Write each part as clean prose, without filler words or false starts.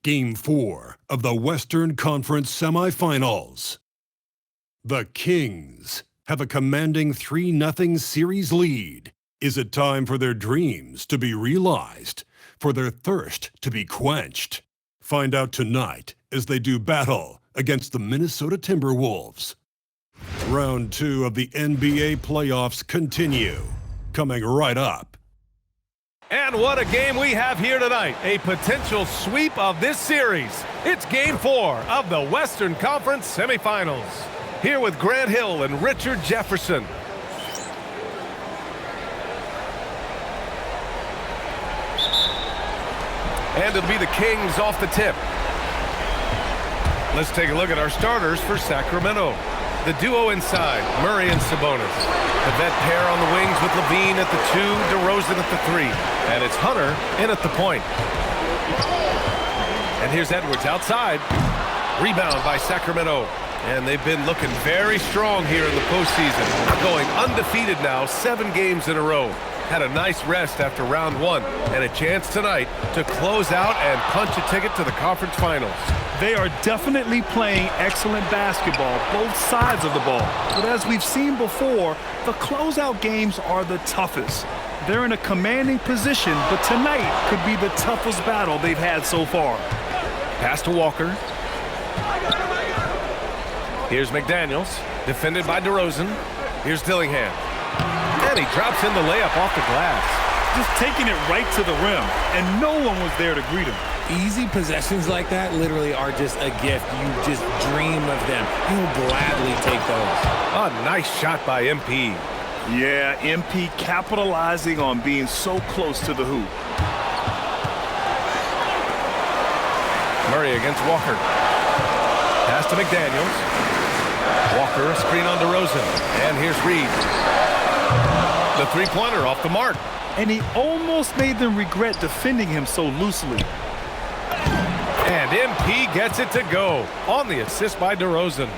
Game 4 of the Western Conference semifinals. The Kings have a commanding 3-0 series lead. Is it time for their dreams to be realized, for their thirst to be quenched? Find out tonight as they do battle against the Minnesota Timberwolves. Round 2 of the NBA playoffs continue, coming right up. And what a game we have here tonight. A potential sweep of this series. It's Game 4 of the Western Conference semifinals. Here with Grant Hill and Richard Jefferson. And it'll be the Kings off the tip. Let's take a look at our starters for Sacramento. The duo inside, Murray and Sabonis. The vet pair on the wings with Levine at the 2, DeRozan at the 3. And it's Hunter in at the point. And here's Edwards outside. Rebound by Sacramento. And they've been looking very strong here in the postseason. Going undefeated now, 7 games in a row. Had a nice rest after round 1. And a chance tonight to close out and punch a ticket to the conference finals. They are definitely playing excellent basketball, both sides of the ball. But as we've seen before, the closeout games are the toughest. They're in a commanding position, but tonight could be the toughest battle they've had so far. Pass to Walker. Here's McDaniels, defended by DeRozan. Here's Dillingham. And he drops in the layup off the glass. Just taking it right to the rim, and no one was there to greet him. Easy possessions like that literally are just a gift. You just dream of them. He'll gladly take those. A nice shot by MP. Yeah, MP capitalizing on being so close to the hoop. Murray against Walker. Pass to McDaniels. Walker, a screen on DeRozan. And here's Reed. The three-pointer off the mark. And he almost made them regret defending him so loosely. And MP gets it to go on the assist by DeRozan.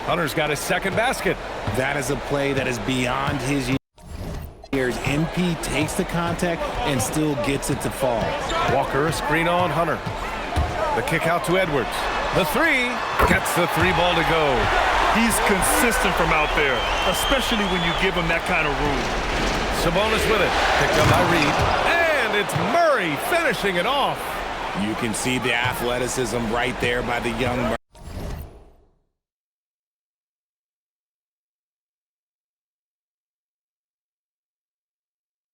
Hunter's got his second basket. That is a play that is beyond his years. MP takes the contact and still gets it to fall. Walker, a screen on Hunter. The kick out to Edwards. The 3 gets the 3-ball to go. He's consistent from out there, especially when you give him that kind of room. Sabonis with it. Picked up by Reed. And it's Murray finishing it off. You can see the athleticism right there by the young Murray.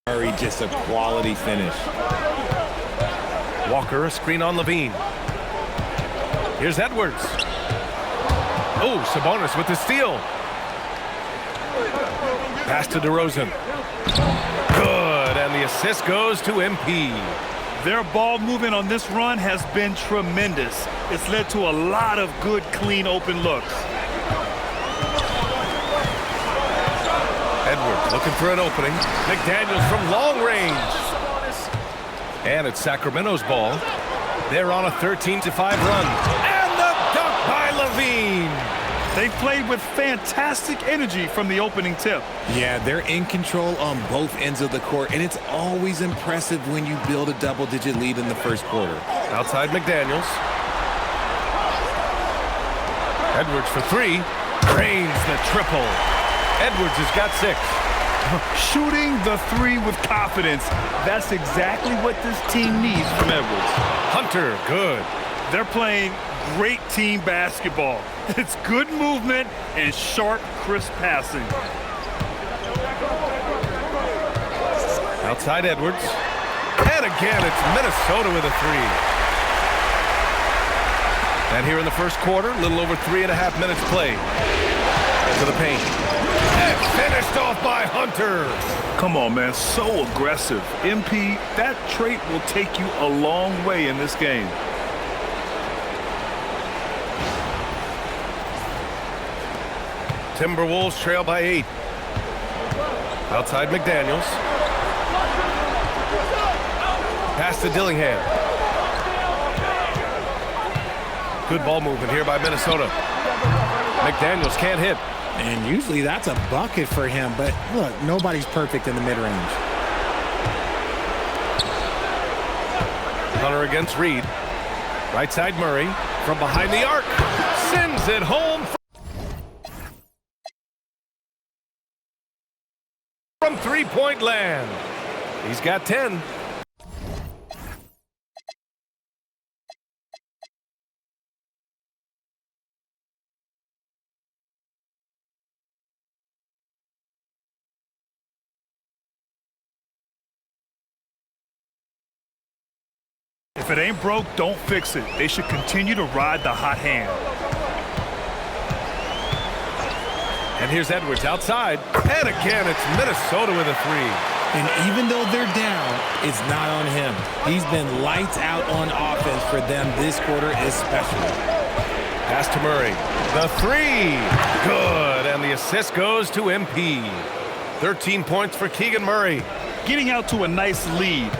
Murray, just a quality finish. Walker, a screen on Levine. Here's Edwards. Oh, Sabonis with the steal. Pass to DeRozan. Good, and the assist goes to MP. Their ball movement on this run has been tremendous. It's led to a lot of good, clean, open looks. Edwards looking for an opening. McDaniels from long range. And it's Sacramento's ball. They're on a 13-5 run. And the dunk by Levine. They played with fantastic energy from the opening tip. Yeah, they're in control on both ends of the court, and it's always impressive when you build a double-digit lead in the first quarter. Outside McDaniels. Edwards for 3. Drains the triple. Edwards has got 6. Shooting the 3 with confidence. That's exactly what this team needs from Edwards. Hunter, good. They're playing great team basketball. It's good movement and sharp, crisp passing. Outside Edwards. And again, it's Minnesota with a 3. And here in the first quarter, a little over 3.5 minutes played. To the paint. And finished off by Hunter. Come on, man, so aggressive. MP, that trait will take you a long way in this game. Timberwolves trail by 8. Outside McDaniels. Pass to Dillingham. Good ball movement here by Minnesota. McDaniels can't hit. And usually that's a bucket for him, but look, nobody's perfect in the mid-range. Hunter against Reed. Right side Murray from behind the arc. Sends it home from three-point land. He's got 10. If it ain't broke, don't fix it. They should continue to ride the hot hand. And here's Edwards outside. And again, it's Minnesota with a three. And even though they're down, it's not on him. He's been lights out on offense for them this quarter especially. Pass to Murray. The three. Good. And the assist goes to MP. 13 points for Keegan Murray. Getting out to a nice lead.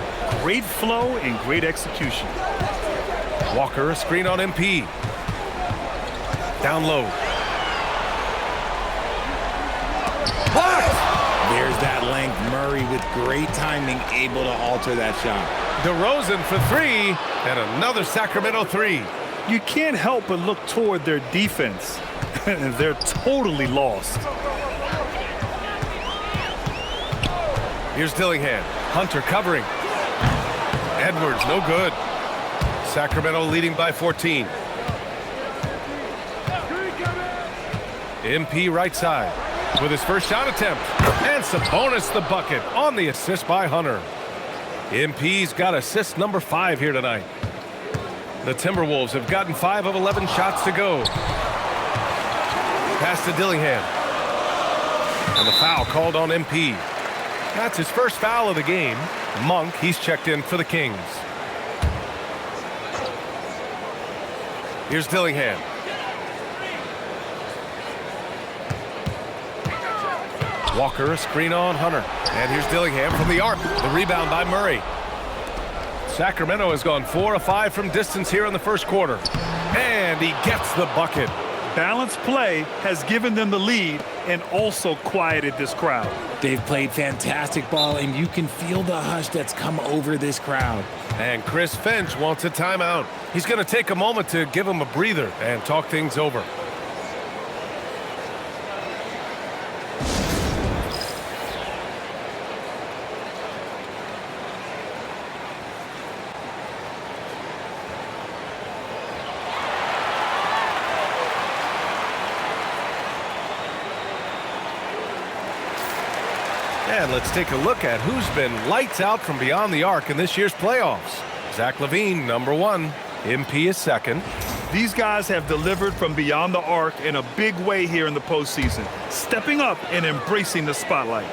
Great flow and great execution. Walker, a screen on MP. Down low. Blocked! There's that length. Murray with great timing, able to alter that shot. DeRozan for three, and another Sacramento three. You can't help but look toward their defense. They're totally lost. Here's Dillingham. Hunter covering. Edwards, no good. Sacramento leading by 14. MP right side with his first shot attempt. And Sabonis the bucket on the assist by Hunter. MP's got assist number 5 here tonight. The Timberwolves have gotten 5 of 11 shots to go. Pass to Dillingham. And the foul called on MP. That's his first foul of the game. Monk, he's checked in for the Kings. Here's Dillingham. Walker, a screen on Hunter. And here's Dillingham from the arc. The rebound by Murray. Sacramento has gone 4 of 5 from distance here in the first quarter. And he gets the bucket. Balanced play has given them the lead and also quieted this crowd. They've played fantastic ball, and you can feel the hush that's come over this crowd. And Chris Finch wants a timeout. He's going to take a moment to give him a breather and talk things over. And let's take a look at who's been lights out from beyond the arc in this year's playoffs. Zach LaVine, number 1. MP is second. These guys have delivered from beyond the arc in a big way here in the postseason, stepping up and embracing the spotlight.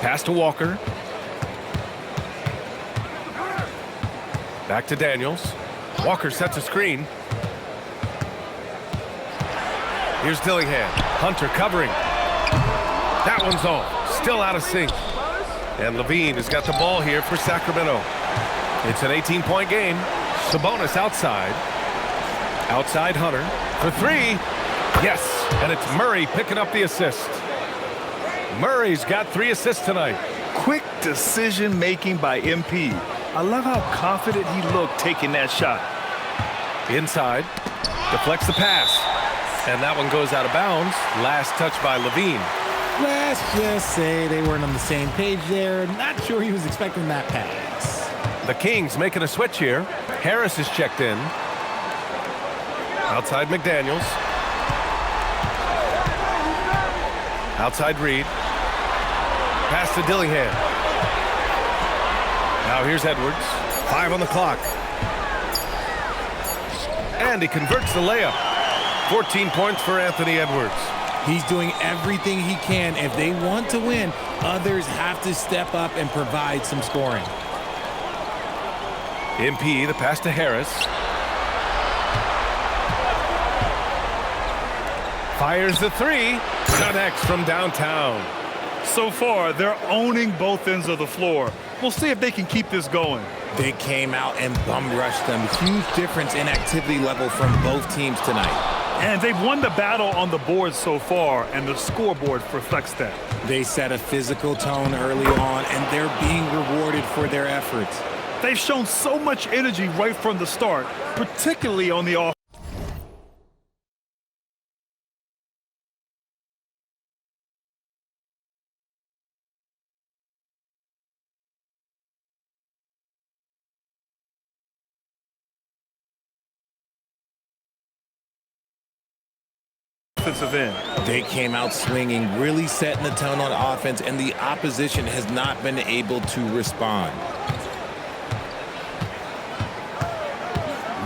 Pass to Walker. Back to Daniels. Walker sets a screen. Here's Dillingham. Hunter covering. That one's off. Still out of sync. And LaVine has got the ball here for Sacramento. It's an 18-point game. Sabonis outside. Outside Hunter for three. Yes, and it's Murray picking up the assist. Murray's got 3 assists tonight. Quick decision-making by MP. I love how confident he looked taking that shot. Inside. Deflects the pass. And that one goes out of bounds. Last touch by LaVine. Let's just say they weren't on the same page there. Not sure he was expecting that pass. The Kings making a switch here. Harris is checked in. Outside McDaniels. Outside Reed. Pass to Dillingham. Now here's Edwards. 5 on the clock. And he converts the layup. 14 points for Anthony Edwards. He's doing everything he can. If they want to win, others have to step up and provide some scoring. MP, the pass to Harris. Fires the three. Connects from downtown. So far, they're owning both ends of the floor. We'll see if they can keep this going. They came out and bum rushed them. Huge difference in activity level from both teams tonight. And they've won the battle on the board so far, and the scoreboard reflects that. They set a physical tone early on, and they're being rewarded for their efforts. They've shown so much energy right from the start, particularly on the offensive end. They came out swinging, really setting the tone on offense, and the opposition has not been able to respond.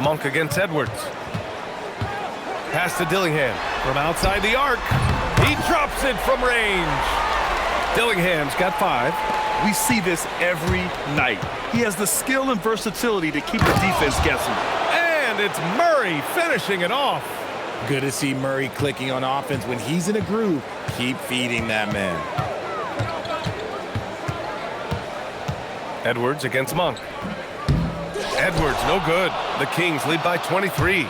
Monk against Edwards. Pass to Dillingham from outside the arc. He drops it from range. Dillingham's got 5. We see this every night. He has the skill and versatility to keep the defense guessing. And it's Murray finishing it off. Good to see Murray clicking on offense. When he's in a groove, keep feeding that man. Edwards against Monk. Edwards, no good. The Kings lead by 23.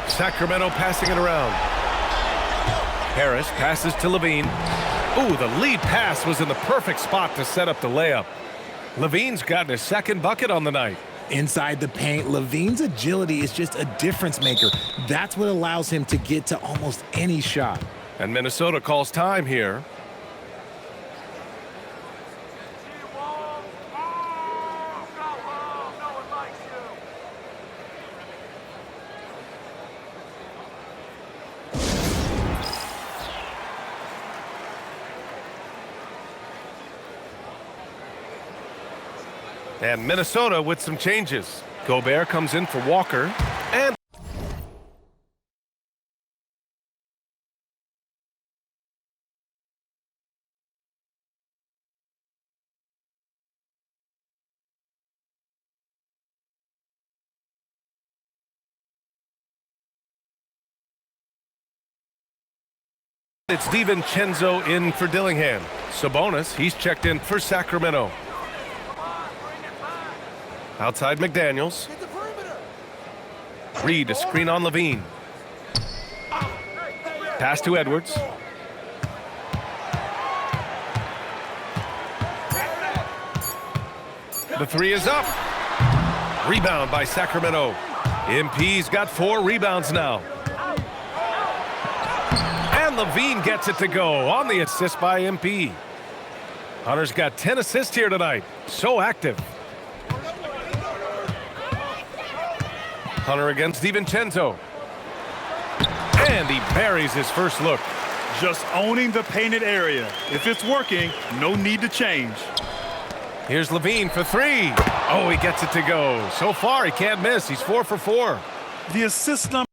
Sacramento passing it around. Harris passes to Levine. Ooh, the lead pass was in the perfect spot to set up the layup. Levine's gotten his second bucket on the night. Inside the paint, Levine's agility is just a difference maker. That's what allows him to get to almost any shot. And Minnesota calls time here. And Minnesota with some changes. Gobert comes in for Walker. And it's DiVincenzo in for Dillingham. Sabonis, he's checked in for Sacramento. Outside McDaniels. Reed, a screen on Levine. Pass to Edwards. The 3 is up. Rebound by Sacramento. MP's got 4 rebounds now. And Levine gets it to go on the assist by MP. Hunter's got 10 assists here tonight. So active. Hunter against DiVincenzo. And he buries his first look. Just owning the painted area. If it's working, no need to change. Here's Levine for 3. Oh, he gets it to go. So far, he can't miss. He's 4 for 4. The assist number.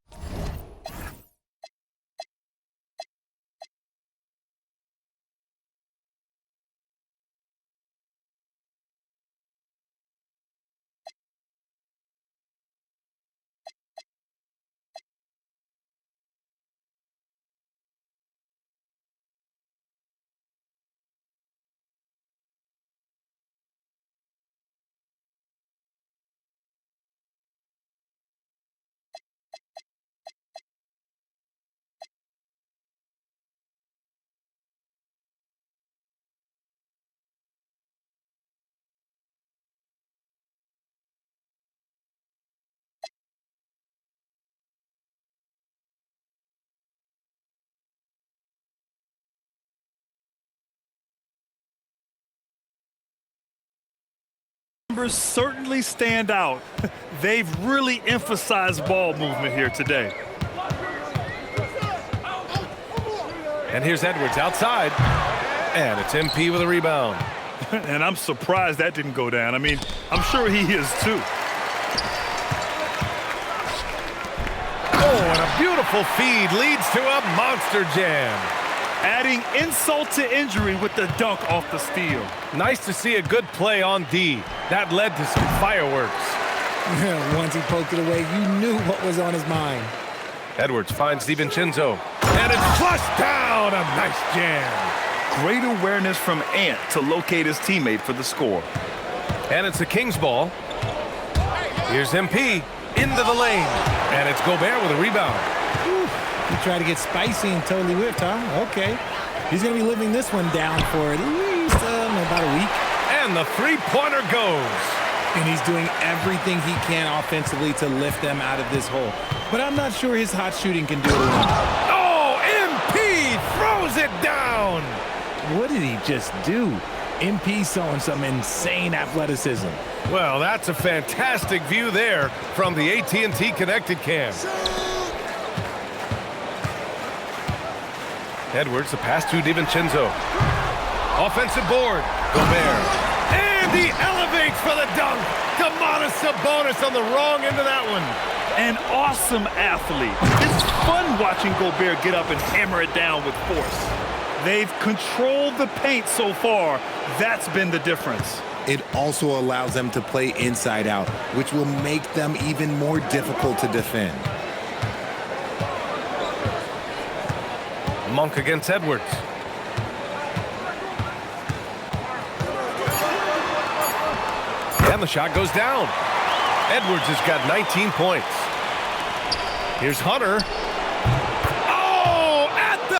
Numbers certainly stand out. They've really emphasized ball movement here today. And here's Edwards outside. And it's MP with a rebound. And I'm surprised that didn't go down. I mean, I'm sure he is too. Oh, and a beautiful feed leads to a monster jam. Adding insult to injury with the dunk off the steal. Nice to see a good play on D. That led to some fireworks. Once he poked it away, you knew what was on his mind. Edwards finds DiVincenzo. And it's flushed down. A nice jam. Great awareness from Ant to locate his teammate for the score. And it's the Kings ball. Here's MP. into the lane. And it's Gobert with a rebound. Whew. He tried to get spicy and totally whiffed, huh? Okay. He's going to be living this one down for at least about a week. And the three-pointer goes. And he's doing everything he can offensively to lift them out of this hole. But I'm not sure his hot shooting can do it alone. Oh, MP throws it down. What did he just do? MP showing some insane athleticism. Well, that's a fantastic view there from the AT&T Connected Cam. Edwards, the pass to DiVincenzo. Offensive board. Gobert. And he elevates for the dunk. Domantas Sabonis on the wrong end of that one. An awesome athlete. It's fun watching Gobert get up and hammer it down with force. They've controlled the paint so far. That's been the difference. It also allows them to play inside out, which will make them even more difficult to defend. Monk against Edwards. And the shot goes down. Edwards has got 19 points. Here's Hunter. Oh, at the...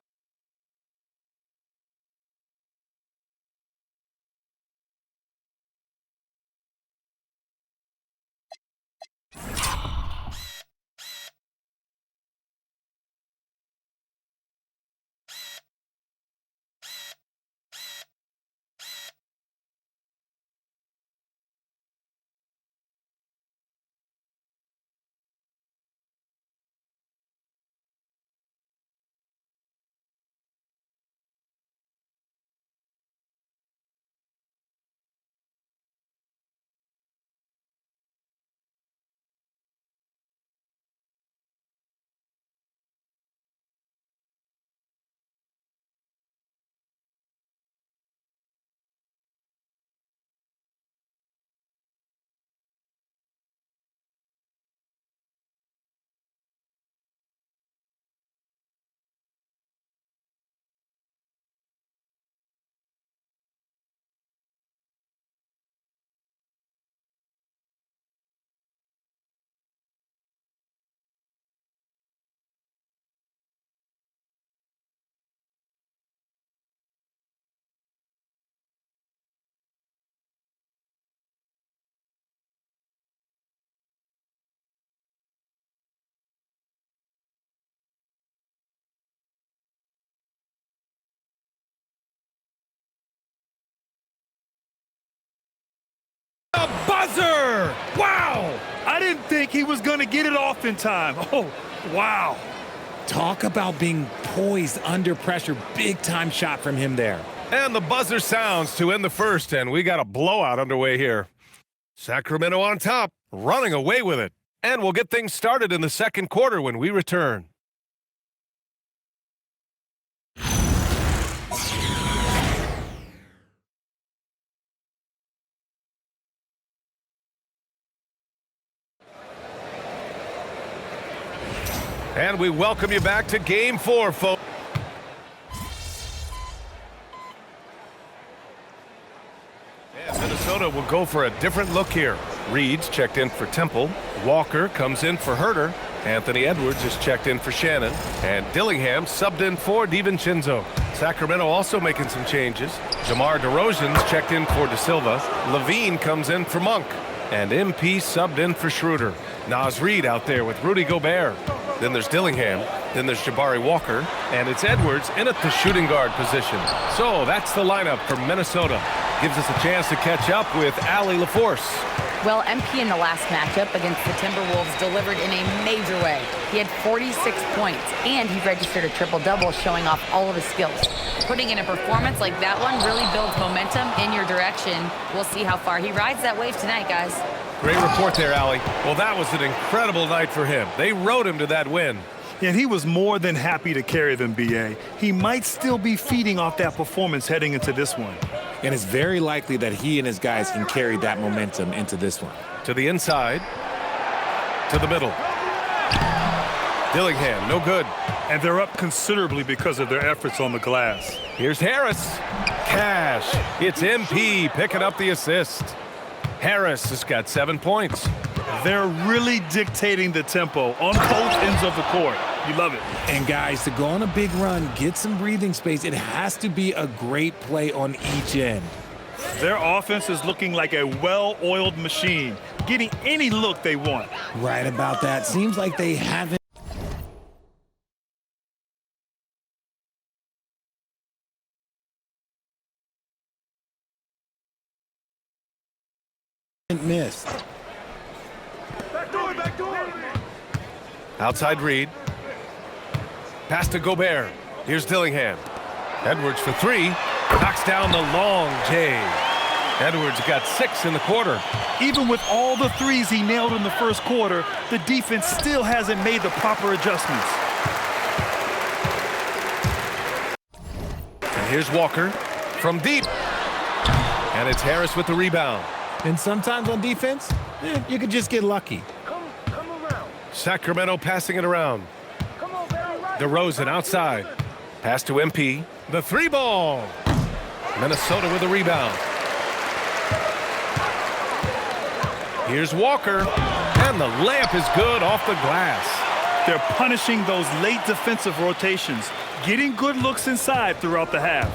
A buzzer! Wow! I didn't think he was going to get it off in time. Oh, wow. Talk about being poised under pressure. Big time shot from him there. And the buzzer sounds to end the first, and we got a blowout underway here. Sacramento on top, running away with it. And we'll get things started in the second quarter when we return. And we welcome you back to Game 4, folks. And Minnesota will go for a different look here. Reed's checked in for Temple. Walker comes in for Herter. Anthony Edwards is checked in for Shannon. And Dillingham subbed in for DiVincenzo. Sacramento also making some changes. DeMar DeRozan's checked in for De Silva. Levine comes in for Monk. And MP subbed in for Schroeder. Naz Reid out there with Rudy Gobert. Then there's Dillingham. Then there's Jabari Walker. And it's Edwards in at the shooting guard position. So that's the lineup for Minnesota. Gives us a chance to catch up with Allie LaForce. Well, MP in the last matchup against the Timberwolves delivered in a major way. He had 46 points, and he registered a triple-double, showing off all of his skills. Putting in a performance like that one really builds momentum in your direction. We'll see how far he rides that wave tonight, guys. Great report there, Allie. Well, that was an incredible night for him. They rode him to that win. And he was more than happy to carry them, B.A. He might still be feeding off that performance heading into this one. And it's very likely that he and his guys can carry that momentum into this one. To the inside. To the middle. Dillingham, no good. And they're up considerably because of their efforts on the glass. Here's Harris. Cash. It's MP picking up the assist. Harris has got 7 points. They're really dictating the tempo on both ends of the court. You love it. And guys, to go on a big run, get some breathing space, it has to be a great play on each end. Their offense is looking like a well-oiled machine, getting any look they want. Right about that. Seems like they haven't missed. Outside Reed. Pass to Gobert. Here's Dillingham. Edwards for three. Knocks down the long J. Edwards got 6 in the quarter. Even with all the threes he nailed in the first quarter, the defense still hasn't made the proper adjustments. And here's Walker from deep. And it's Harris with the rebound. And sometimes on defense, you could just get lucky. Sacramento passing it around. DeRozan outside. Pass to MP. The three ball. Minnesota with the rebound. Here's Walker. And the layup is good off the glass. They're punishing those late defensive rotations, getting good looks inside throughout the half.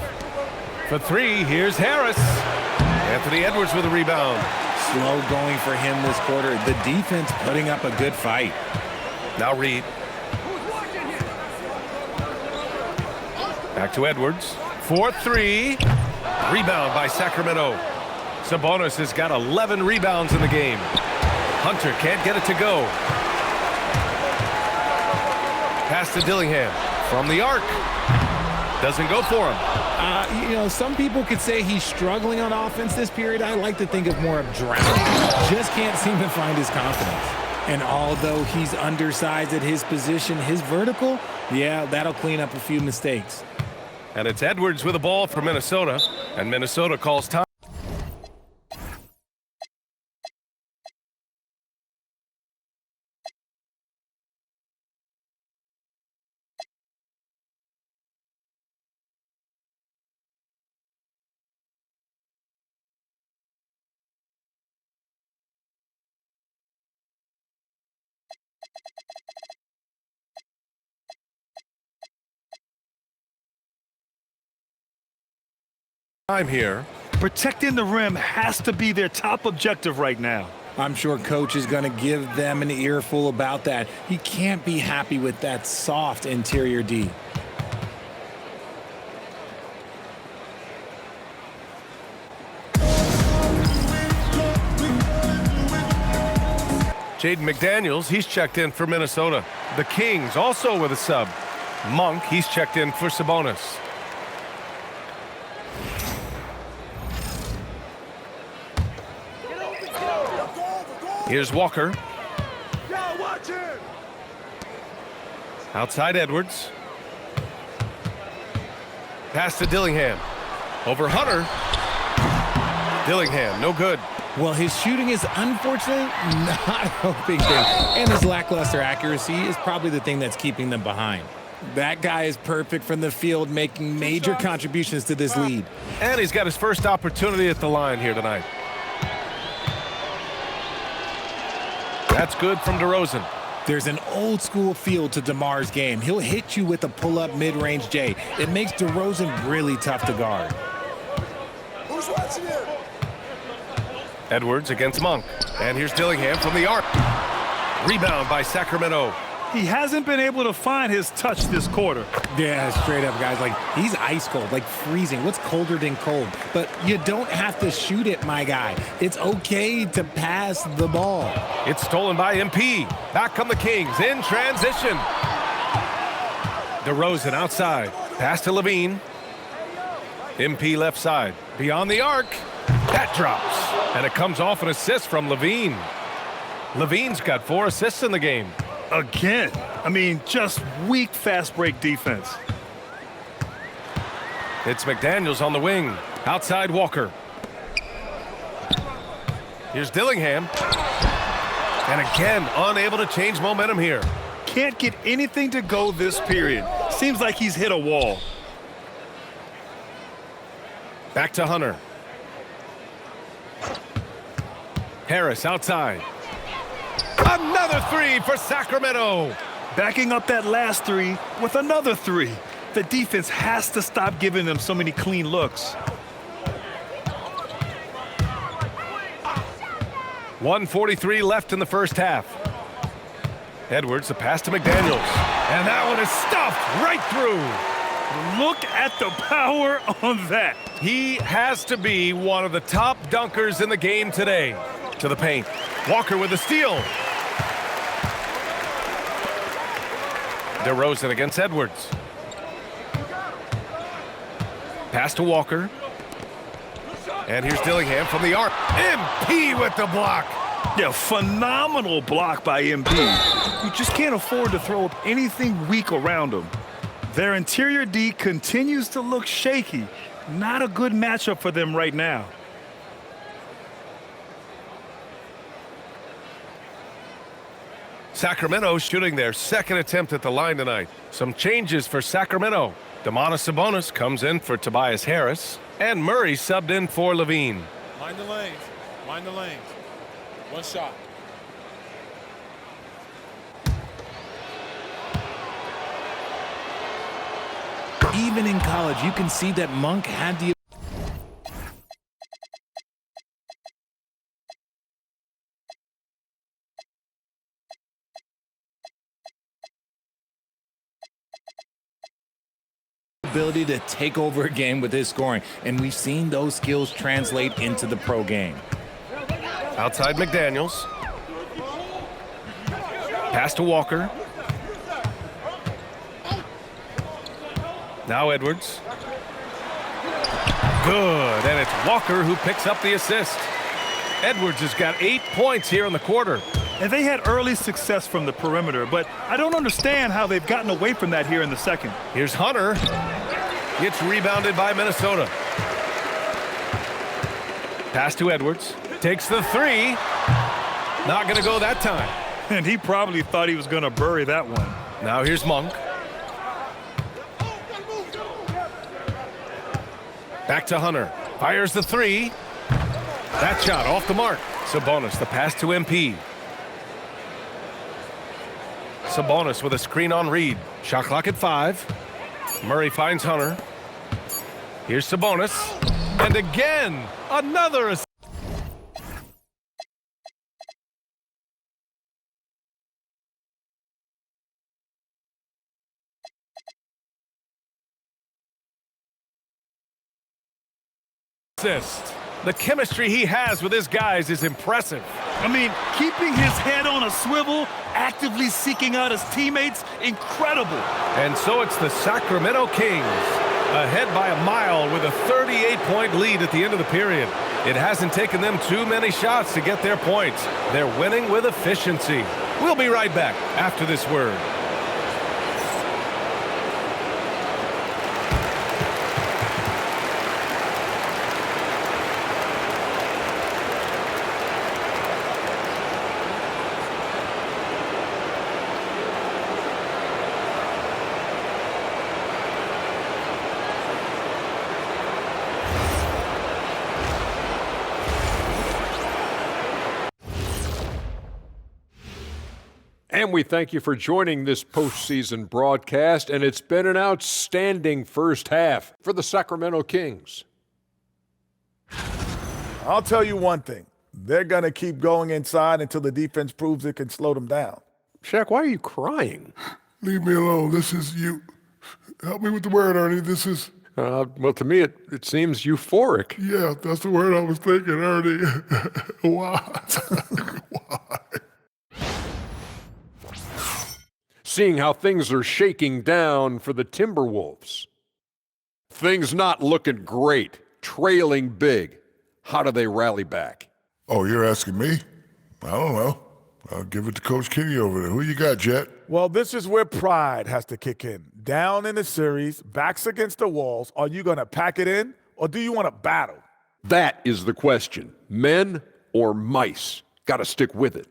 For three, here's Harris. Anthony Edwards with a rebound. Slow going for him this quarter. The defense putting up a good fight. Now Reed. Back to Edwards. 4-3. Rebound by Sacramento. Sabonis has got 11 rebounds in the game. Hunter can't get it to go. Pass to Dillingham. From the arc. Doesn't go for him. You know, some people could say he's struggling on offense this period. I like to think of more of drowning. Just can't seem to find his confidence. And although he's undersized at his position, his vertical, yeah, that'll clean up a few mistakes. And it's Edwards with the ball for Minnesota. And Minnesota calls time. Here. Protecting the rim has to be their top objective right now. I'm sure coach is going to give them an earful about that. He can't be happy with that soft interior D. Jaden McDaniels, he's checked in for Minnesota. The Kings also with a sub. Monk, he's checked in for Sabonis. Here's Walker. Outside Edwards. Pass to Dillingham. Over Hunter. Dillingham, no good. Well, his shooting is unfortunately not a big thing. And his lackluster accuracy is probably the thing that's keeping them behind. That guy is perfect from the field, making major contributions to this lead. And he's got his first opportunity at the line here tonight. That's good from DeRozan. There's an old school feel to DeMar's game. He'll hit you with a pull-up mid-range J. It makes DeRozan really tough to guard. Who's watching it? Edwards against Monk. And here's Dillingham from the arc. Rebound by Sacramento. He hasn't been able to find his touch this quarter. Yeah, straight up, guys. Like, he's ice cold, like freezing. What's colder than cold? But you don't have to shoot it, my guy. It's okay to pass the ball. It's stolen by MP. Back come the Kings in transition. DeRozan outside. Pass to Levine. MP left side. Beyond the arc. That drops. And it comes off an assist from Levine. Levine's got 4 assists in the game. Again, I mean, just weak fast break defense. It's McDaniels on the wing. Outside Walker. Here's Dillingham. And again, unable to change momentum here. Can't get anything to go this period. Seems like he's hit a wall. Back to Hunter. Harris outside. Another three for Sacramento. Backing up that last three with another three. The defense has to stop giving them so many clean looks. 1:43 left in the first half. Edwards, the pass to McDaniels. And that one is stuffed right through. Look at the power on that. He has to be one of the top dunkers in the game today. To the paint. Walker with the steal. DeRozan against Edwards. Pass to Walker. And here's Dillingham from the arc. MP with the block. Yeah, phenomenal block by MP. You just can't afford to throw up anything weak around him. Their interior D continues to look shaky. Not a good matchup for them right now. Sacramento shooting their second attempt at the line tonight. Some changes for Sacramento. Domantas Sabonis comes in for Tobias Harris. And Murray subbed in for Levine. Mind the lanes. Mind the lanes. One shot. Even in college, you can see that Monk had the ability to take over a game with his scoring, and we've seen those skills translate into the pro game. Outside McDaniels. Pass to Walker. Now Edwards. Good, and it's Walker who picks up the assist. Edwards has got 8 points here in the quarter. And they had early success from the perimeter, but I don't understand how they've gotten away from that here in the second. Here's Hunter. Gets rebounded by Minnesota. Pass to Edwards. Takes the three. Not going to go that time. And he probably thought he was going to bury that one. Now here's Monk. Back to Hunter. Fires the three. That shot off the mark. Sabonis, the pass to MP. Sabonis with a screen on Reed. Shot clock at 5. Murray finds Hunter. Here's Sabonis. And again, another assist. The chemistry he has with his guys is impressive. I mean, keeping his head on a swivel, actively seeking out his teammates, incredible. And so it's the Sacramento Kings, ahead by a mile with a 38-point lead at the end of the period. It hasn't taken them too many shots to get their points. They're winning with efficiency. We'll be right back after this word. And we thank you for joining this postseason broadcast, and it's been an outstanding first half for the Sacramento Kings. I'll tell you one thing. They're going to keep going inside until the defense proves it can slow them down. Shaq, why are you crying? Leave me alone. This is you. Help me with the word, Ernie. This is... Well, to me, it seems euphoric. Yeah, that's the word I was thinking, Ernie. Why? Why? Seeing how things are shaking down for the Timberwolves. Things not looking great, trailing big. How do they rally back? Oh, you're asking me? I don't know. I'll give it to Coach Kenny over there. Who you got, Jet? Well, this is where pride has to kick in. Down in the series, backs against the walls. Are you going to pack it in, or do you want to battle? That is the question. Men or mice? Got to stick with it.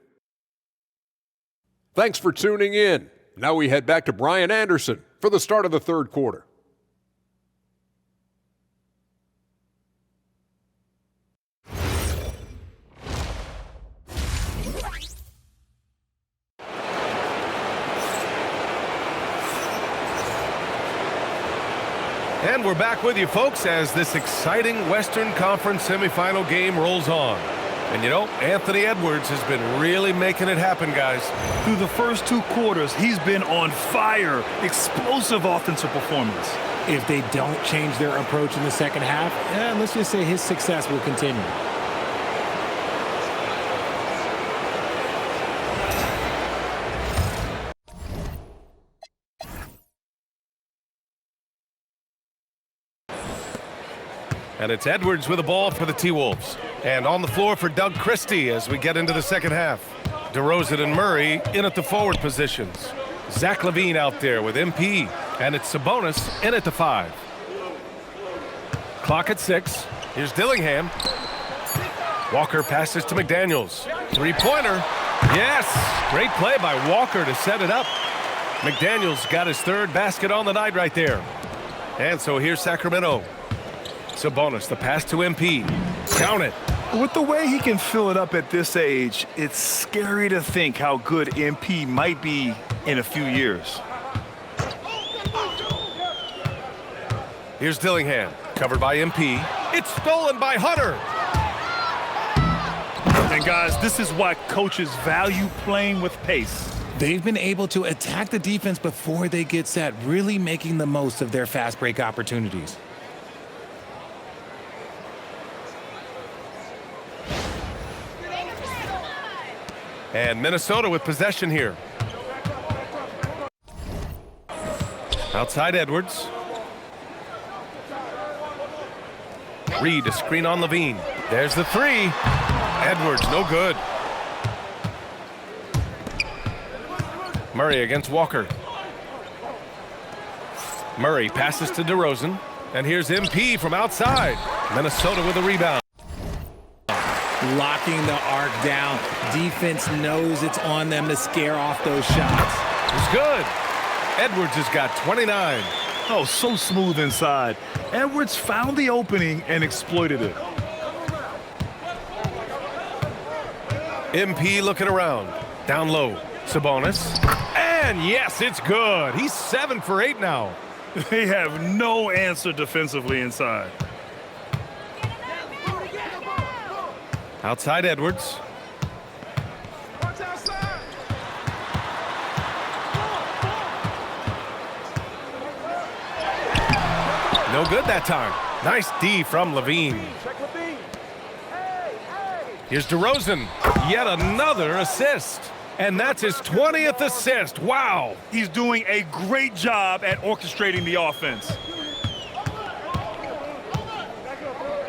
Thanks for tuning in. Now we head back to Brian Anderson for the start of the third quarter. And we're back with you, folks, as this exciting Western Conference semifinal game rolls on. And you know, Anthony Edwards has been really making it happen, guys. Through the first 2 quarters, he's been on fire. Explosive offensive performance. If they don't change their approach in the second half, let's just say his success will continue. And it's Edwards with the ball for the T-Wolves. And on the floor for Doug Christie as we get into the second half. DeRozan and Murray in at the forward positions. Zach LaVine out there with MP. And it's Sabonis in at the 5. Clock at 6. Here's Dillingham. Walker passes to McDaniels. 3-pointer. Yes! Great play by Walker to set it up. McDaniels got his 3rd basket on the night right there. And so here's Sacramento. Sabonis, the pass to MP. Count it. With the way he can fill it up at this age, it's scary to think how good MP might be in a few years. Here's Dillingham, covered by MP. It's stolen by Hunter. And guys, this is why coaches value playing with pace. They've been able to attack the defense before they get set, really making the most of their fast break opportunities. And Minnesota with possession here. Outside Edwards. Reed, a screen on LaVine. There's the 3. Edwards, no good. Murray against Walker. Murray passes to DeRozan. And here's MP from outside. Minnesota with a rebound. Locking the arc down. Defense knows it's on them to scare off those shots. It's good. Edwards has got 29. Oh, so smooth inside. Edwards found the opening and exploited it. MP looking around. Down low. Sabonis. And yes, it's good. He's 7 for 8 now. They have no answer defensively inside. Outside Edwards. No good that time. Nice D from LaVine. Here's DeRozan. Yet another assist. And that's his 20th assist. Wow. He's doing a great job at orchestrating the offense.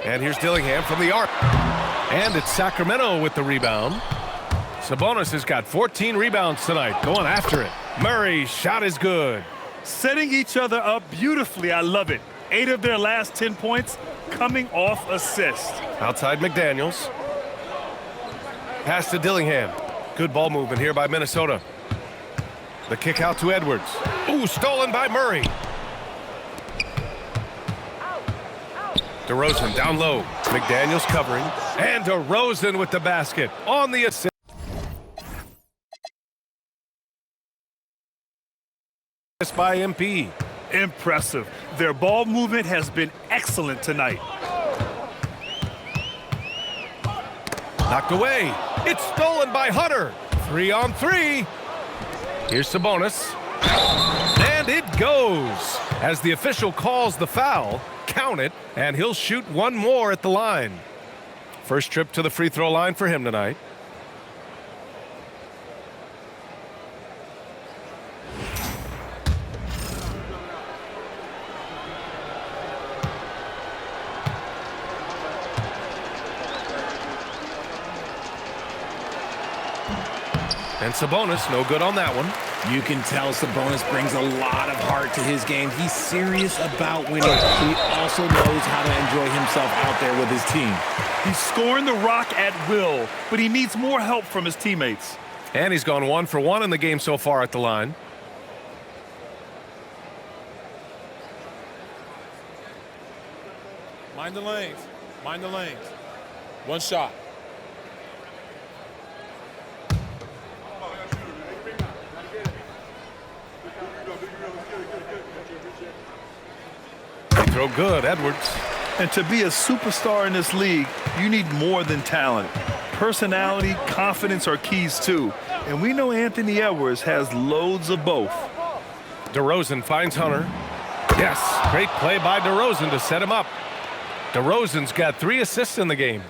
And here's Dillingham from the arc. And it's Sacramento with the rebound. Sabonis has got 14 rebounds tonight, going after it. Murray's shot is good. Setting each other up beautifully. I love it. 8 of their last 10 points coming off assists. Outside McDaniels. Pass to Dillingham. Good ball movement here by Minnesota. The kick out to Edwards. Ooh, stolen by Murray. DeRozan down low. McDaniels covering. And DeRozan with the basket on the assist. By MP. Impressive. Their ball movement has been excellent tonight. Knocked away. It's stolen by Hunter. 3-on-3. Here's Sabonis. And it goes. As the official calls the foul, count it, and he'll shoot one more at the line. First trip to the free throw line for him tonight. And Sabonis, no good on that one. You can tell Sabonis brings a lot of heart to his game. He's serious about winning. He also knows how to enjoy himself out there with his team. He's scoring the rock at will, but he needs more help from his teammates. And he's gone 1 for 1 in the game so far at the line. Mind the lanes. Mind the lanes. One shot. throw good. Edwards. And to be a superstar in this league, you need more than talent. Personality, confidence are keys too. And we know Anthony Edwards has loads of both. DeRozan finds Hunter. Yes, great play by DeRozan to set him up. DeRozan's got 3 assists in the game.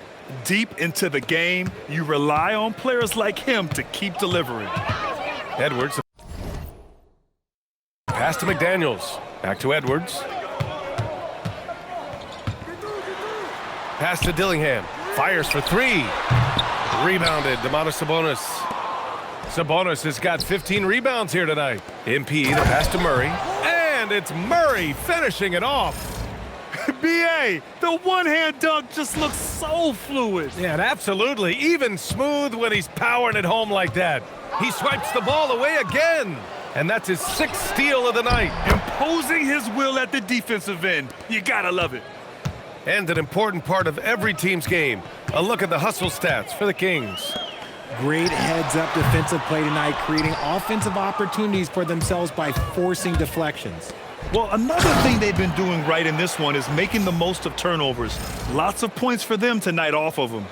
Deep into the game, you rely on players like him to keep delivering. Edwards. Pass to McDaniels. Back to Edwards. Pass to Dillingham. Fires for 3. Rebounded. Domantas Sabonis. Sabonis has got 15 rebounds here tonight. MP, the pass to Murray. And it's Murray finishing it off. B.A., the one-hand dunk just looks so fluid. Yeah, and absolutely. Even smooth when he's powering it home like that. He swipes the ball away again. And that's his 6th steal of the night. Imposing his will at the defensive end. You gotta love it. And an important part of every team's game. A look at the hustle stats for the Kings. Great heads-up defensive play tonight, creating offensive opportunities for themselves by forcing deflections. Well, another thing they've been doing right in this one is making the most of turnovers. Lots of points for them tonight off of them.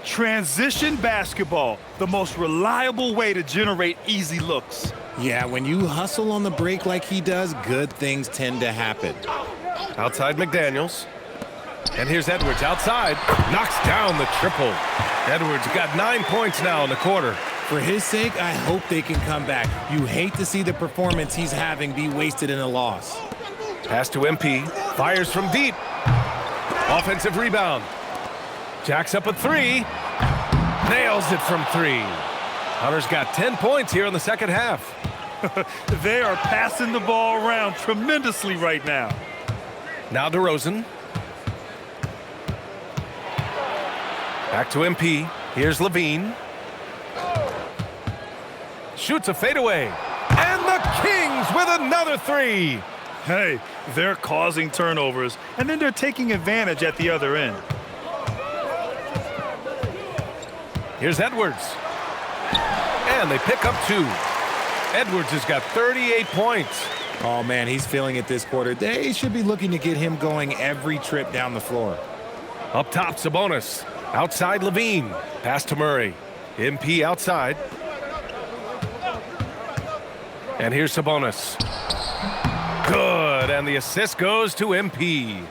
Transition basketball, the most reliable way to generate easy looks. Yeah, when you hustle on the break like he does, good things tend to happen. Outside McDaniels. And here's Edwards outside. Knocks down the triple. Edwards got 9 points now in the quarter. For his sake, I hope they can come back. You hate to see the performance he's having be wasted in a loss. Pass to MP. Fires from deep. Offensive rebound. Jacks up a 3. Nails it from 3. Hunter's got 10 points here in the second half. They are passing the ball around tremendously right now. Now DeRozan. Back to MP. Here's Levine. Shoots a fadeaway. And the Kings with another 3. Hey, they're causing turnovers, and then they're taking advantage at the other end. Here's Edwards. And they pick up 2. Edwards has got 38 points. Oh, man, he's feeling it this quarter. They should be looking to get him going every trip down the floor. Up top, Sabonis. Outside, Levine. Pass to Murray. MP outside. And here's Sabonis. Good, and the assist goes to MP.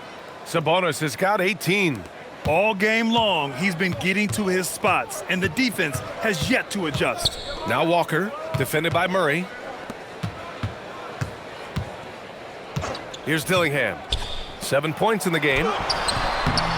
Sabonis has got 18. All game long, he's been getting to his spots, and the defense has yet to adjust. Now Walker, defended by Murray. Here's Dillingham. 7 points in the game.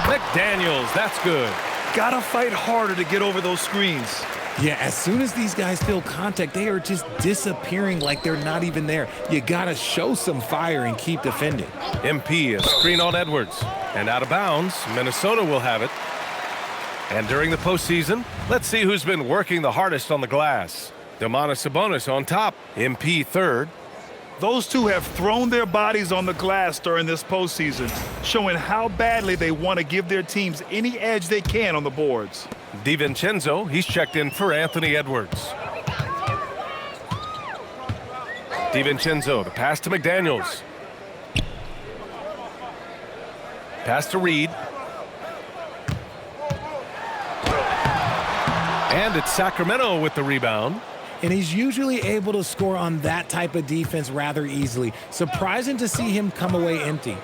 McDaniels, that's good. Gotta fight harder to get over those screens. Yeah, as soon as these guys feel contact, they are just disappearing like they're not even there. You gotta show some fire and keep defending. MP, a screen on Edwards. And out of bounds, Minnesota will have it. And during the postseason, let's see who's been working the hardest on the glass. Domantas Sabonis on top, MP third. Those two have thrown their bodies on the glass during this postseason, showing how badly they want to give their teams any edge they can on the boards. DiVincenzo, he's checked in for Anthony Edwards. DiVincenzo, the pass to McDaniels. Pass to Reed. And it's Sacramento with the rebound. And he's usually able to score on that type of defense rather easily. Surprising to see him come away empty.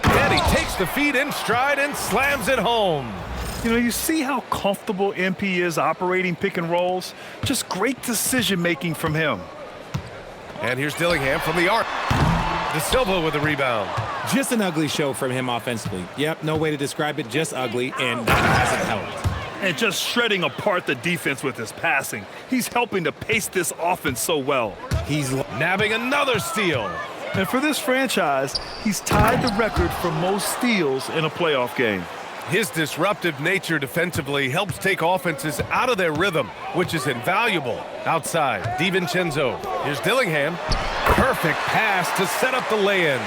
And he takes the feed in stride and slams it home. You know, you see how comfortable MP is operating pick and rolls? Just great decision-making from him. And here's Dillingham from the arc. De Silva with the rebound. Just an ugly show from him offensively. Yep, no way to describe it, just ugly, and that hasn't helped. And just shredding apart the defense with his passing. He's helping to pace this offense so well. He's nabbing another steal. And for this franchise, he's tied the record for most steals in a playoff game. His disruptive nature defensively helps take offenses out of their rhythm, which is invaluable. Outside, DiVincenzo. Here's Dillingham. Perfect pass to set up the lay-in.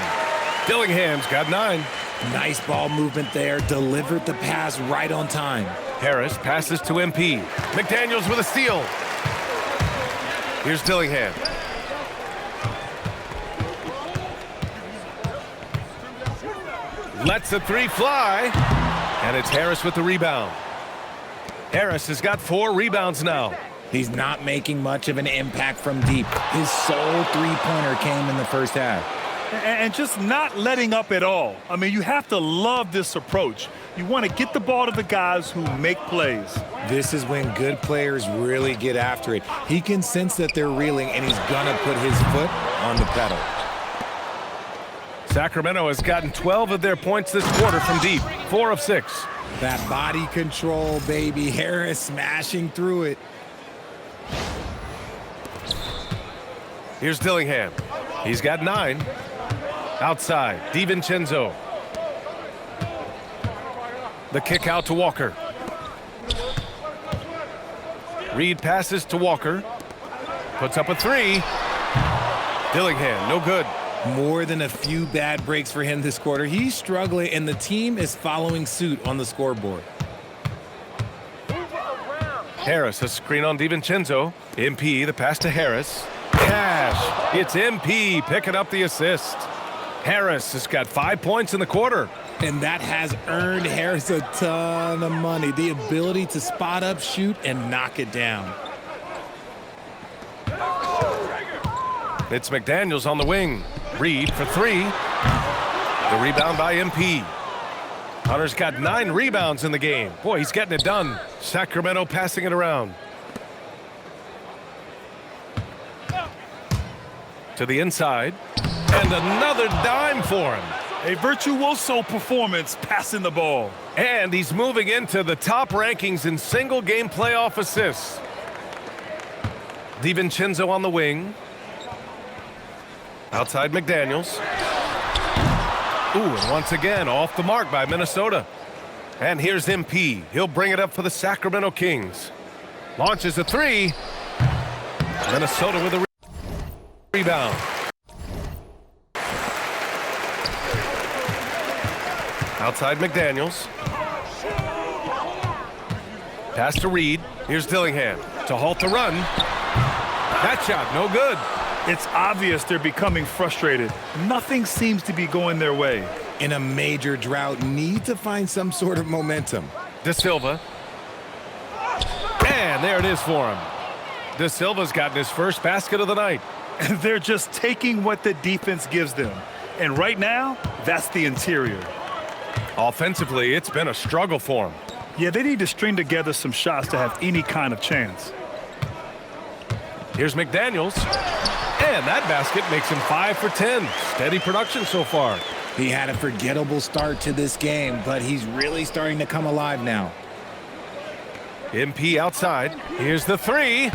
Dillingham's got 9. Nice ball movement there. Delivered the pass right on time. Harris passes to MP. McDaniels with a steal. Here's Dillingham. Lets a three fly. And it's Harris with the rebound. Harris has got 4 rebounds now. He's not making much of an impact from deep. His sole three-pointer came in the first half. And just not letting up at all. I mean, you have to love this approach. You want to get the ball to the guys who make plays. This is when good players really get after it. He can sense that they're reeling, and he's going to put his foot on the pedal. Sacramento has gotten 12 of their points this quarter from deep, 4 of 6. That body control, baby. Harris smashing through it. Here's Dillingham. He's got 9. Outside, DiVincenzo. The kick out to Walker. Reed passes to Walker. Puts up a 3. Dillingham, no good. More than a few bad breaks for him this quarter. He's struggling, and the team is following suit on the scoreboard. Harris, a screen on DiVincenzo. MP, the pass to Harris. Cash. It's MP picking up the assist. Harris has got 5 points in the quarter. And that has earned Harris a ton of money. The ability to spot up, shoot, and knock it down. It's McDaniels on the wing. Reed for 3. The rebound by MP. Hunter's got 9 rebounds in the game. Boy, he's getting it done. Sacramento passing it around. To the inside. And another dime for him. A virtuoso performance passing the ball. And he's moving into the top rankings in single-game playoff assists. DiVincenzo on the wing. Outside McDaniels. Ooh, and once again, off the mark by Minnesota. And here's MP. He'll bring it up for the Sacramento Kings. Launches a 3. Minnesota with a rebound. Outside McDaniels. Pass to Reed. Here's Dillingham to halt the run. That shot, no good. It's obvious they're becoming frustrated. Nothing seems to be going their way. In a major drought, need to find some sort of momentum. De Silva. And there it is for him. De Silva's gotten his first basket of the night. They're just taking what the defense gives them. And right now, that's the interior. Offensively, it's been a struggle for him. Yeah, they need to string together some shots to have any kind of chance. Here's McDaniels. And that basket makes him 5 for 10. Steady production so far. He had a forgettable start to this game, but he's really starting to come alive now. MP outside. Here's the 3.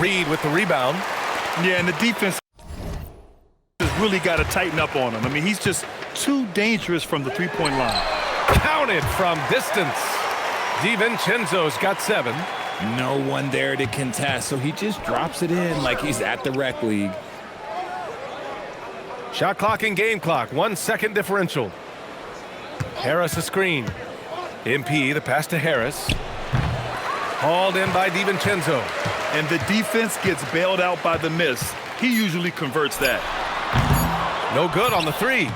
Reed with the rebound. Yeah, and the defense has really got to tighten up on him. I mean, he's just too dangerous from the three-point line. Counted from distance. DiVincenzo's got 7. No one there to contest, so he just drops it in like he's at the rec league. Shot clock and game clock, 1 second differential. Harris a screen. MP, the pass to Harris. Hauled in by DiVincenzo. And the defense gets bailed out by the miss. He usually converts that. No good on the 3.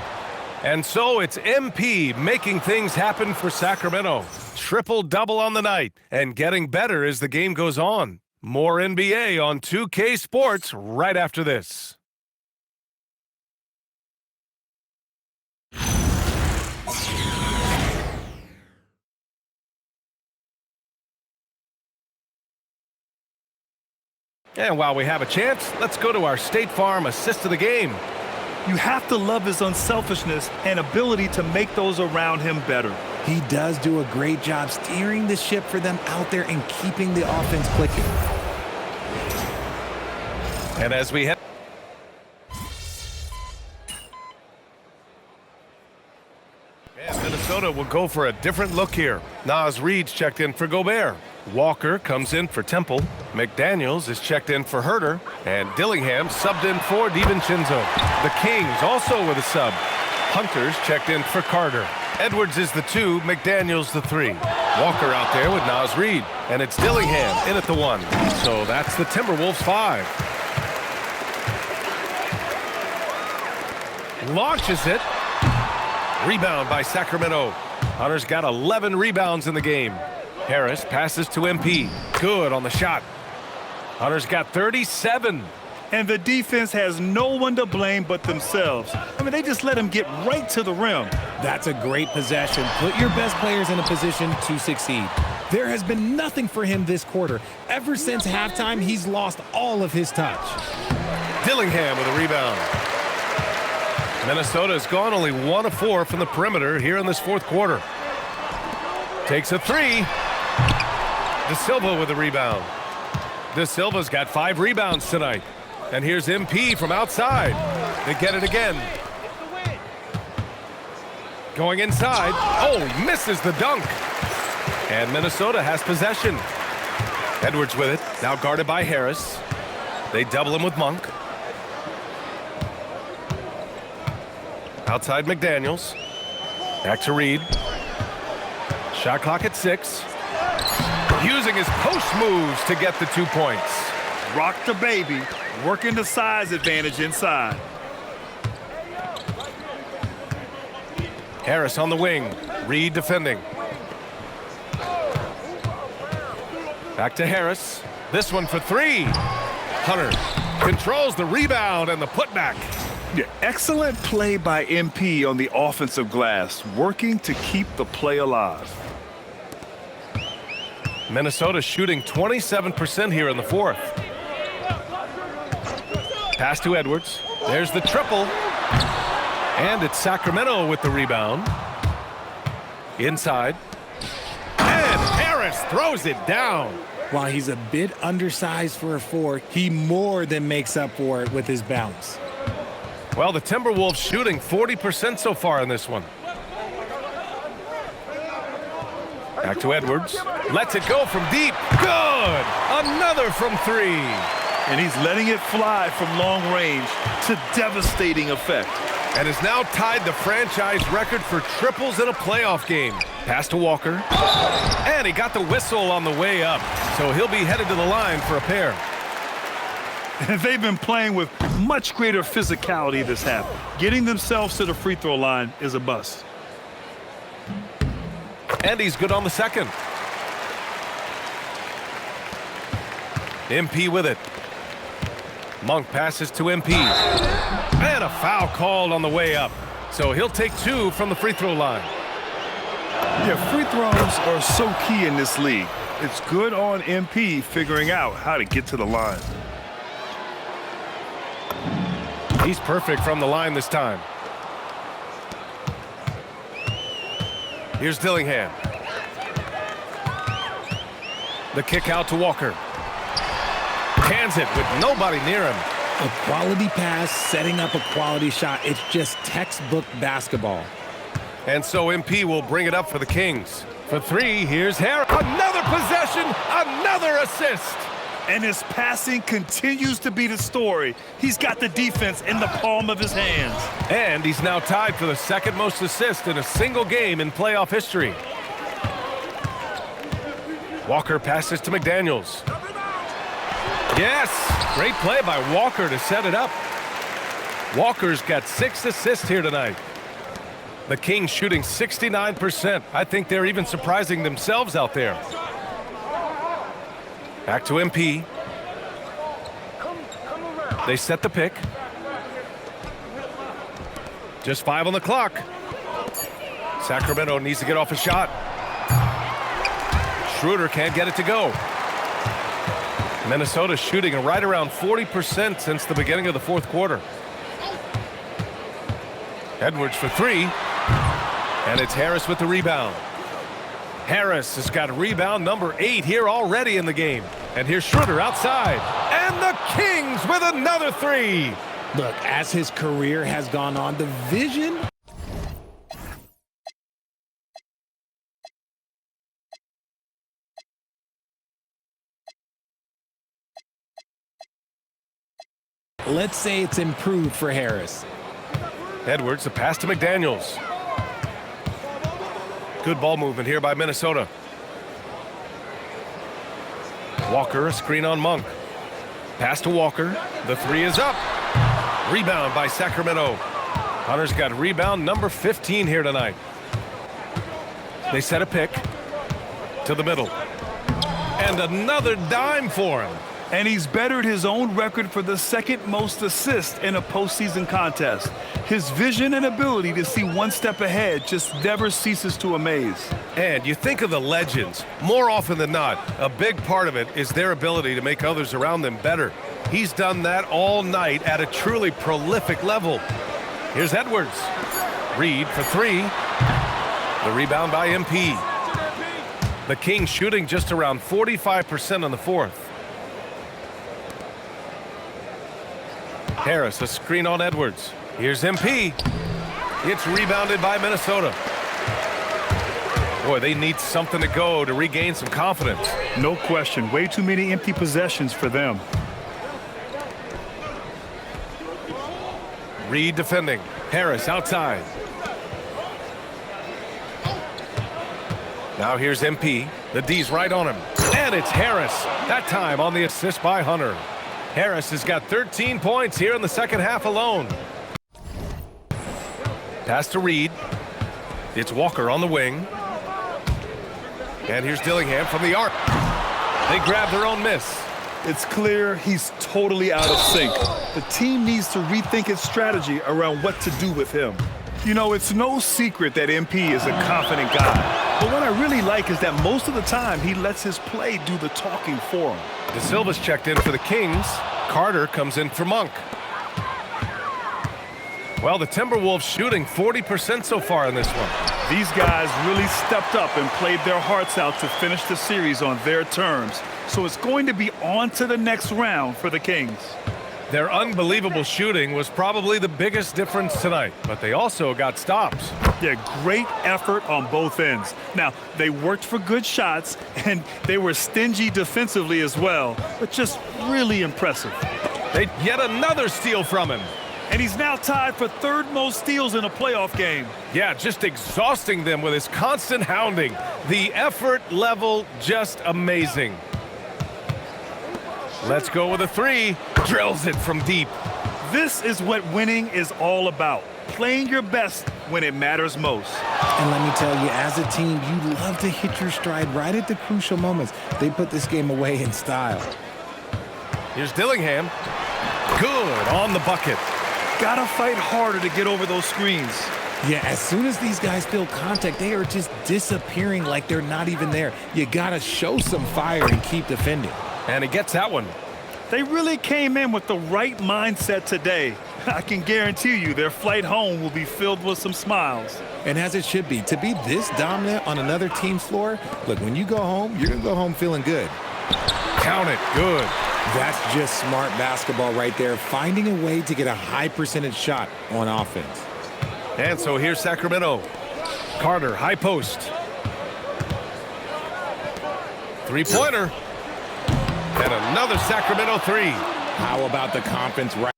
And so it's MP making things happen for Sacramento. Triple-double on the night and getting better as the game goes on. More NBA on 2K Sports right after this. And while we have a chance, let's go to our State Farm assist of the game. You have to love his unselfishness and ability to make those around him better. He does do a great job steering the ship for them out there and keeping the offense clicking. And as we head... And Minnesota will go for a different look here. Naz Reed's checked in for Gobert. Walker comes in for Temple. McDaniels is checked in for Herter. And Dillingham subbed in for DiVincenzo. The Kings also with a sub. Hunter's checked in for Carter. Edwards is the 2, McDaniels the 3. Walker out there with Naz Reed. And it's Dillingham in at the 1. So that's the Timberwolves 5. Launches it. Rebound by Sacramento. Hunter's got 11 rebounds in the game. Harris passes to MP. Good on the shot. Hunter's got 37. And the defense has no one to blame but themselves. I mean, they just let him get right to the rim. That's a great possession. Put your best players in a position to succeed. There has been nothing for him this quarter. Ever since halftime, he's lost all of his touch. Dillingham with a rebound. Minnesota has gone only 1 of 4 from the perimeter here in this fourth quarter. Takes a three. De Silva with a rebound. De Silva's got 5 rebounds tonight. And here's MP from outside. They get it again. Going inside. Oh, misses the dunk. And Minnesota has possession. Edwards with it. Now guarded by Harris. They double him with Monk. Outside McDaniels. Back to Reed. Shot clock at 6. Using his post moves to get the 2 points. Rock the baby, working the size advantage inside. Harris on the wing. Reed defending. Back to Harris. This one for 3. Hunter controls the rebound and the putback. Yeah, excellent play by MP on the offensive glass, working to keep the play alive. Minnesota shooting 27% here in the fourth. Pass to Edwards. There's the triple. And it's Sacramento with the rebound. Inside. And Harris throws it down. While he's a bit undersized for a 4, he more than makes up for it with his bounce. Well, the Timberwolves shooting 40% so far in this one. Back to Edwards. Lets it go from deep. Good! Another from 3. And he's letting it fly from long range to devastating effect. And has now tied the franchise record for triples in a playoff game. Pass to Walker. And he got the whistle on the way up. So he'll be headed to the line for a pair. And they've been playing with much greater physicality this half. Getting themselves to the free throw line is a bust. And he's good on the second. MP with it. Monk passes to MP. And a foul called on the way up. So he'll take 2 from the free throw line. Yeah, free throws are so key in this league. It's good on MP figuring out how to get to the line. He's perfect from the line this time. Here's Dillingham. The kick out to Walker. Cans it with nobody near him. A quality pass, setting up a quality shot. It's just textbook basketball. And so MP will bring it up for the Kings. For 3, here's Harris. Another possession, another assist. And his passing continues to be the story. He's got the defense in the palm of his hands. And he's now tied for the second most assists in a single game in playoff history. Walker passes to McDaniels. Yes, great play by Walker to set it up. Walker's got 6 assists here tonight. The Kings shooting 69%. I think they're even surprising themselves out there. Back to MP. They set the pick. Just 5 on the clock. Sacramento needs to get off a shot. Schroeder can't get it to go. Minnesota shooting right around 40% since the beginning of the fourth quarter. Edwards for 3. And it's Harris with the rebound. Harris has got rebound number 8 here already in the game. And here's Schroeder outside. And the Kings with another 3. Look, as his career has gone on, the vision... Let's say it's improved for Harris. Edwards, the pass to McDaniels. Good ball movement here by Minnesota. Walker, a screen on Monk. Pass to Walker. The 3 is up. Rebound by Sacramento. Hunter's got rebound number 15 here tonight. They set a pick to the middle. And another dime for him. And he's bettered his own record for the second most assists in a postseason contest. His vision and ability to see one step ahead just never ceases to amaze. And you think of the legends, more often than not, a big part of it is their ability to make others around them better. He's done that all night at a truly prolific level. Here's Edwards. Reed for three. The rebound by MP. The Kings shooting just around 45% on the fourth. Harris, a screen on Edwards. Here's MP. It's rebounded by Minnesota. Boy, they need something to go to regain some confidence. No question. Way too many empty possessions for them. Reed defending. Harris outside. Now here's MP. The D's right on him. And it's Harris. That time on the assist by Hunter. Harris has got 13 points here in the second half alone. Pass to Reed. It's Walker on the wing. And here's Dillingham from the arc. They grab their own miss. It's clear he's totally out of sync. The team needs to rethink its strategy around what to do with him. You know, it's no secret that MP is a confident guy. But what I really like is that most of the time he lets his play do the talking for him. De Silva's checked in for the Kings. Carter comes in for Monk. Well, the Timberwolves shooting 40% so far in this one. These guys really stepped up and played their hearts out to finish the series on their terms. So it's going to be on to the next round for the Kings. Their unbelievable shooting was probably the biggest difference tonight, but they also got stops. Yeah, great effort on both ends. Now, they worked for good shots, and they were stingy defensively as well, but just really impressive. They yet another steal from him. And he's now tied for third most steals in a playoff game. Yeah, just exhausting them with his constant hounding. The effort level just amazing. Let's go with a three. Drills it from deep. This is what winning is all about. Playing your best when it matters most. And let me tell you, as a team, you love to hit your stride right at the crucial moments. They put this game away in style. Here's Dillingham. Good on the bucket. Gotta fight harder to get over those screens. Yeah, as soon as these guys feel contact, they are just disappearing like they're not even there. You gotta show some fire and keep defending. And he gets that one. They really came in with the right mindset today. I can guarantee you their flight home will be filled with some smiles. And as it should be. To be this dominant on another team's floor, look, when you go home, you're going to go home feeling good. Count it. Good. That's just smart basketball right there, finding a way to get a high percentage shot on offense. And so here's Sacramento. Carter, high post. Three-pointer. And another Sacramento three. How about the confidence right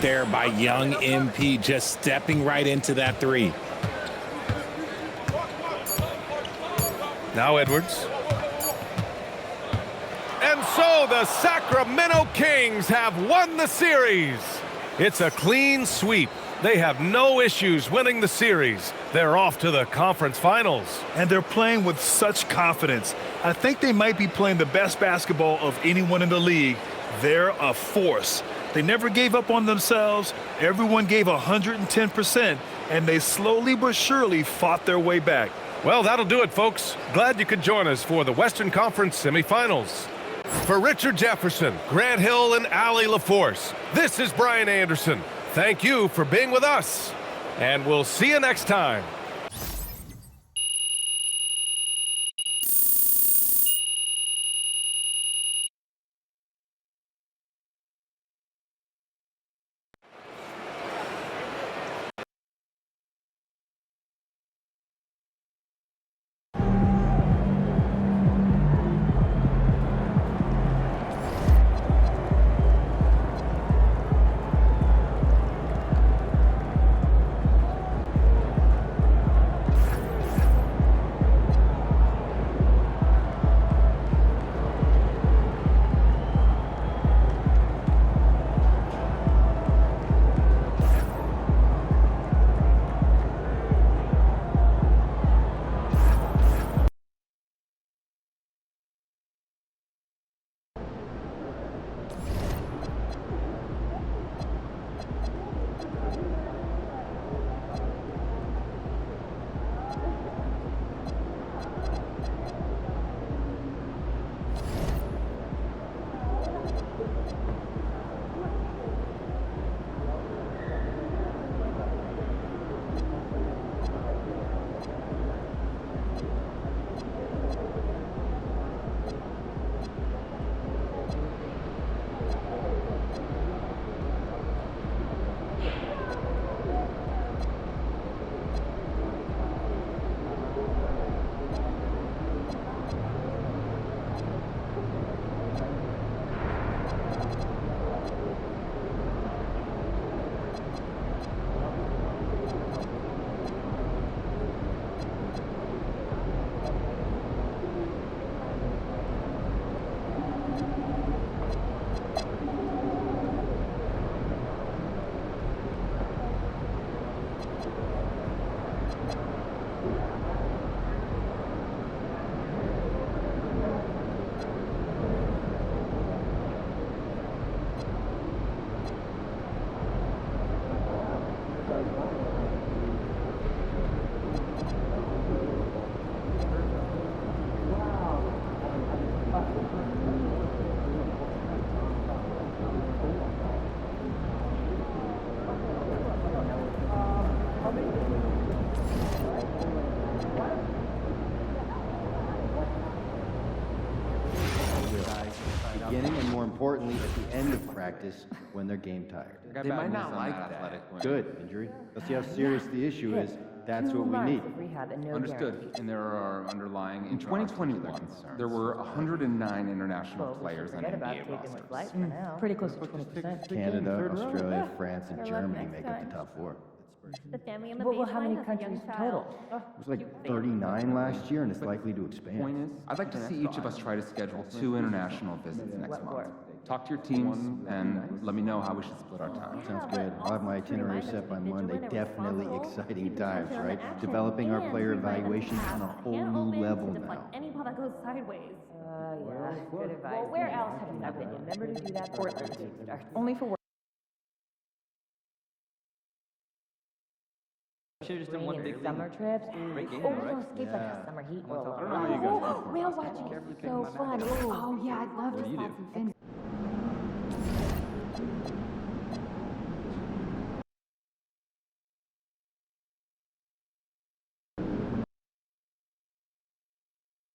there by young MP, just stepping right into that three. Now Edwards. And so the Sacramento Kings have won the series. It's a clean sweep. They have no issues winning the series. They're off to the conference finals. And they're playing with such confidence. I think they might be playing the best basketball of anyone in the league. They're a force. They never gave up on themselves. Everyone gave 110%, and they slowly but surely fought their way back. Well, that'll do it, folks. Glad you could join us for the Western Conference semifinals. For Richard Jefferson, Grant Hill, and Allie LaForce, this is Brian Anderson. Thank you for being with us, and we'll see you next time. more importantly, at the end of practice when they're game tired. They might not like that. Good, injury. Let's see how serious the issue is. That's what we need. Understood. And there are underlying. In 2021, there were 109 international players on NBA rosters. Pretty close to 20%. Canada, Australia, France, and Germany make up the top 4. The family and the Well, how many countries total? It was like 39 last year, and it's likely to expand. Point is, I'd like to see each of us try to schedule 2 international visits next month. Talk to your teams and let me know how we should split our time. Sounds good. I'll have my itinerary set by Monday. Definitely exciting times, right? Developing our player evaluations on a whole new level now. Any ball that goes sideways. Yeah, good advice. Well, where else have you been? Remember to do that Portland. Only for work. Should have just done one big summer trips. Great game, Oh, right? no, escape like a summer heat. I don't know how you guys do it. Whale watching is so fun. Oh, yeah, I'd love to What do you spot do? some fins.